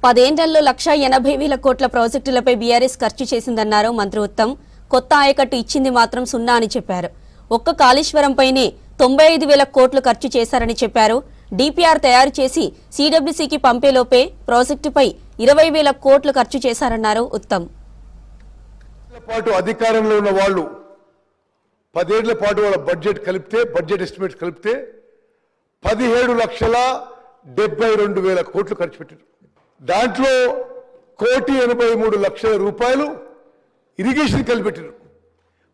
10 ఏళ్లలో 1,80,000 కోట్ల ప్రాజెక్టులపై బీఆర్ఎస్ ఖర్చు చేసిందన్నారు మంత్రి ఉత్తమ్. కొత్త ఆయకట్టు ఇచ్చింది మాత్రం సున్నా అని చెప్పారు. ఒక్క కాళేశ్వరంపైనే 95,000 కోట్లు ఖర్చు చేశారని చెప్పారు. డిపిఆర్ తయారు చేసి సిడబ్ల్యూసీకి పంపేలోపే ప్రాజెక్టుపై 20,000 కోట్లు ఖర్చు చేశారన్నారు ఉత్తమ్. అధికారంలో ఉన్న వాళ్ళు 10 ఏళ్ల పాటు వాళ్ళ బడ్జెట్ ఎస్టిమేట్ కలిపితే 17,72,000 కోట్లు ఖర్చు పెట్టారు. దాంట్లో 1,83,00,000 రూపాయలు ఇరిగేషన్ కలిపెట్టారు.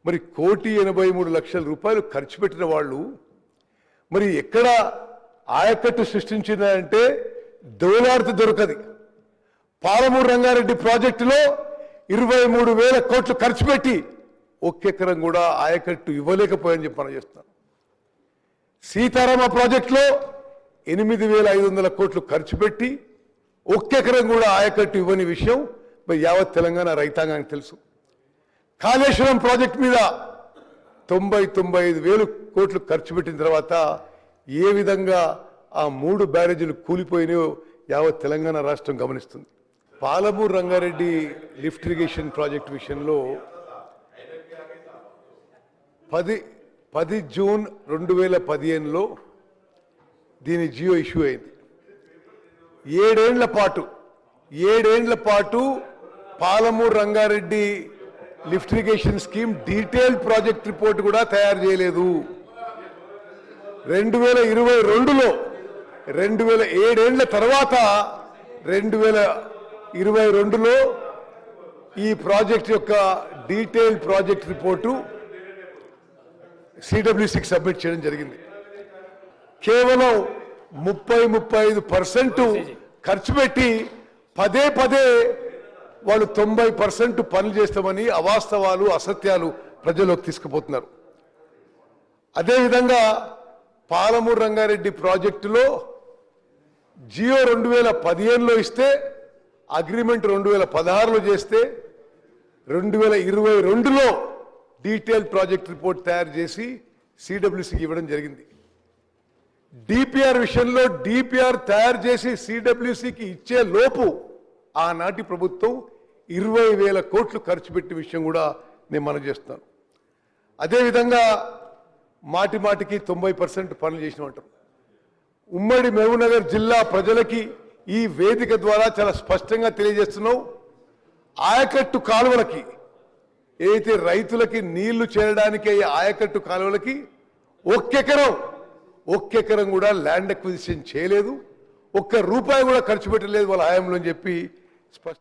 మరి 1,83,00,000 రూపాయలు ఖర్చు పెట్టిన వాళ్ళు మరి ఎక్కడ ఆయకట్టు సృష్టించిందంటే దోలార్త దొరకది. పాలమూరు రంగారెడ్డి ప్రాజెక్టులో 23,000 కోట్లు ఖర్చు పెట్టి ఒక్కెకరం కూడా ఆయకట్టు ఇవ్వలేకపోయాని చెప్పి మనం చేస్తున్నాం. సీతారామ ప్రాజెక్టులో 8,500 కోట్లు ఖర్చు పెట్టి ఒక్కెకరం కూడా ఆయకట్టు ఇవ్వని విషయం మరి యావత్ తెలంగాణ రైతాంగానికి తెలుసు. కాళేశ్వరం ప్రాజెక్టు మీద 95,000 కోట్లు ఖర్చు పెట్టిన తర్వాత ఏ విధంగా ఆ 3 బ్యారేజీలు కూలిపోయినాయో యావత్ తెలంగాణ రాష్ట్రం గమనిస్తుంది. Palamuru Rangareddy lift irrigation project విషయంలో 10 జూన్ 2015లో దీని జియో ఇష్యూ అయింది. 7 ఏళ్ల పాటు Palamuru Rangareddy lift irrigation scheme detail project report కూడా తయారు చేయలేదు. 2022లో 7 ఏళ్ల తర్వాత 2022లో ఈ ప్రాజెక్ట్ యొక్క డీటెయిల్ ప్రాజెక్ట్ రిపోర్టు సిడబ్ల్యూసీకి సబ్మిట్ చేయడం జరిగింది. కేవలం 35% ఖర్చు పెట్టి పదే వాళ్ళు 90% పనులు చేస్తామని అవాస్తవాలు అసత్యాలు ప్రజల్లోకి తీసుకుపోతున్నారు. అదేవిధంగా పాలమూరు రంగారెడ్డి ప్రాజెక్టులో జియో 2015లో ఇస్తే అగ్రిమెంట్ 2016లో చేస్తే 2022లో డీటెయిల్ ప్రాజెక్ట్ రిపోర్ట్ తయారు చేసి సిడబ్ల్యూసీకి ఇవ్వడం జరిగింది. డిపిఆర్ విషయంలో డిపిఆర్ తయారు చేసి సిడబ్ల్యూసీకి ఇచ్చే లోపు ఆనాటి ప్రభుత్వం 20,000 కోట్లు ఖర్చు పెట్టే విషయం కూడా నేను మనం చేస్తున్నాను. అదేవిధంగా మాటికి 90% పనులు చేసినట్టు ఉమ్మడి మహబూబ్నగర్ జిల్లా ప్రజలకి ఈ వేదిక ద్వారా చాలా స్పష్టంగా తెలియజేస్తున్నాం. ఆయకట్టు కాలువలకి ఏదైతే రైతులకి నీళ్లు చేరడానికి ఆయకట్టు కాలువలకి ఒక్కెకరం కూడా ల్యాండ్ అక్విజిషన్ చేయలేదు. ఒక్క రూపాయి కూడా ఖర్చు పెట్టలేదు వాళ్ళ హయాంలో అని చెప్పి స్పష్టం.